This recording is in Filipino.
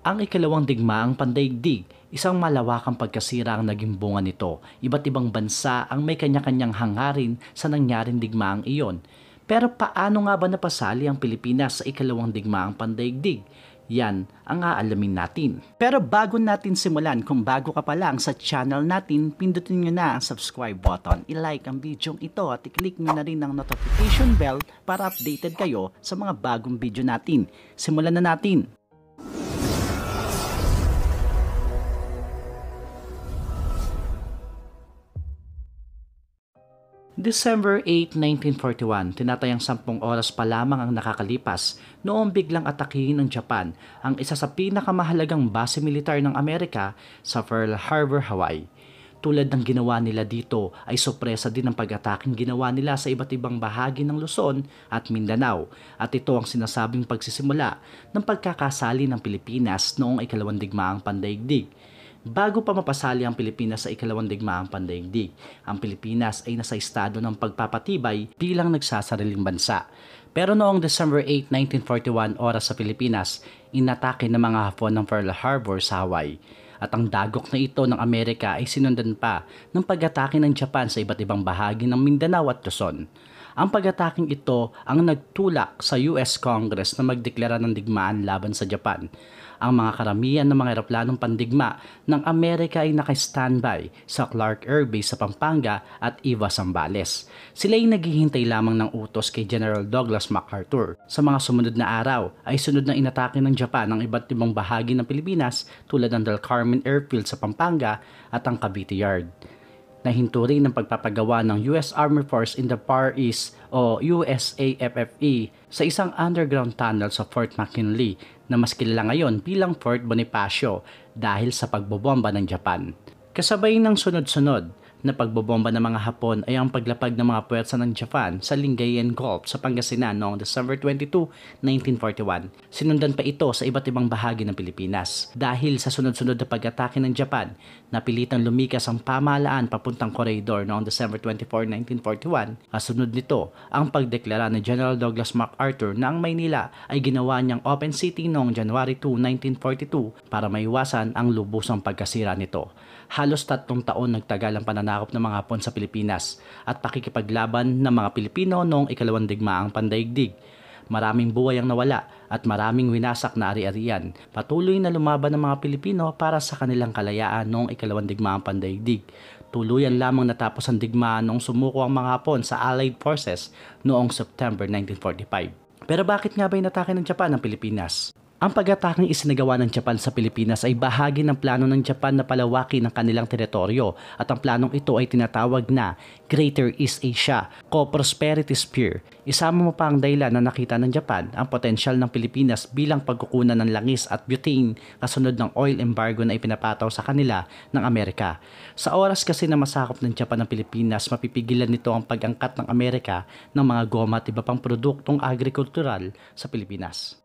Ang ikalawang digmaang pandaigdig, isang malawakang pagkasira ang naging bunga nito. Iba't ibang bansa ang may kanya-kanyang hangarin sa nangyaring digmaang iyon. Pero paano nga ba napasali ang Pilipinas sa ikalawang digmaang pandaigdig? Yan ang aalamin natin. Pero bago natin simulan, kung bago ka pa lang sa channel natin, pindutin nyo na ang subscribe button, i-like ang video ito at i-click nyo na rin ang notification bell para updated kayo sa mga bagong video natin. Simulan na natin! December 8, 1941, tinatayang 10 oras pa lamang ang nakakalipas noong biglang atakihin ng Japan ang isa sa pinakamahalagang base militar ng Amerika sa Pearl Harbor, Hawaii. Tulad ng ginawa nila dito ay sorpresa din ang pag-ataking ginawa nila sa iba't ibang bahagi ng Luzon at Mindanao, at ito ang sinasabing pagsisimula ng pagkakasali ng Pilipinas noong ikalawang digmaang pandaigdig. Bago pa mapasali ang Pilipinas sa ikalawang digmaang pandaigdig, ang Pilipinas ay nasa estado ng pagpapatibay bilang nagsasariling bansa. Pero noong December 8, 1941 oras sa Pilipinas, inatake ng mga Hapon ng Pearl Harbor sa Hawaii. At ang dagok na ito ng Amerika ay sinundan pa ng pag-atake ng Japan sa iba't ibang bahagi ng Mindanao at Luzon. Ang pag-ataking ito ang nagtulak sa US Congress na magdeklara ng digmaan laban sa Japan. Ang mga karamihan ng mga eroplanong pandigma ng Amerika ay naka-standby sa Clark Air Base sa Pampanga at Eva, Zambales. Sila ay naghihintay lamang ng utos kay General Douglas MacArthur. Sa mga sumunod na araw ay sunod na inatake ng Japan ang iba't ibang bahagi ng Pilipinas tulad ng Del Carmen Airfield sa Pampanga at ang Cavite Yard. Nahinto rin ng pagpapagawa ng US Army Force in the Far East o USAFFE sa isang underground tunnel sa Fort McKinley na mas kilala ngayon bilang Fort Bonifacio dahil sa pagbobomba ng Japan. Kasabay ng sunod-sunod na pagbobomba ng mga Hapon ay ang paglapag ng mga puwersa ng Japan sa Lingayen Gulf sa Pangasinan noong December 22, 1941. Sinundan pa ito sa iba't ibang bahagi ng Pilipinas. Dahil sa sunod-sunod na pag-atake ng Japan, napilitang lumikas ang pamahalaan papuntang koridor noong December 24, 1941. Kasunod nito ang pagdeklara ni General Douglas MacArthur na ang Maynila ay ginawa niyang open city noong January 2, 1942 para maiwasan ang lubusang pagkasira nito. Halos 3 taon nagtagal ang pananakop ng mga Hapon sa Pilipinas at pakikipaglaban ng mga Pilipino noong ikalawang digmaang pandaigdig. Maraming buhay ang nawala at maraming winasak na ari-arian. Patuloy na lumaban ng mga Pilipino para sa kanilang kalayaan noong ikalawang digmaang pandaigdig. Tuluyan lamang natapos ang digmaan noong sumuko ang mga Hapon sa Allied Forces noong September 1945. Pero bakit nga ba inatake ng Japan ang Pilipinas? Ang pag-ataking isinagawa ng Japan sa Pilipinas ay bahagi ng plano ng Japan na palawakin ang kanilang teritoryo, at ang planong ito ay tinatawag na Greater East Asia Co-Prosperity Sphere. Isama mo pa ang dahilan na nakita ng Japan ang potensyal ng Pilipinas bilang pagkukunan ng langis at butane kasunod ng oil embargo na ipinapataw sa kanila ng Amerika. Sa oras kasi na masakop ng Japan ang Pilipinas, mapipigilan nito ang pag-angkat ng Amerika ng mga goma at iba pang produktong agrikultural sa Pilipinas.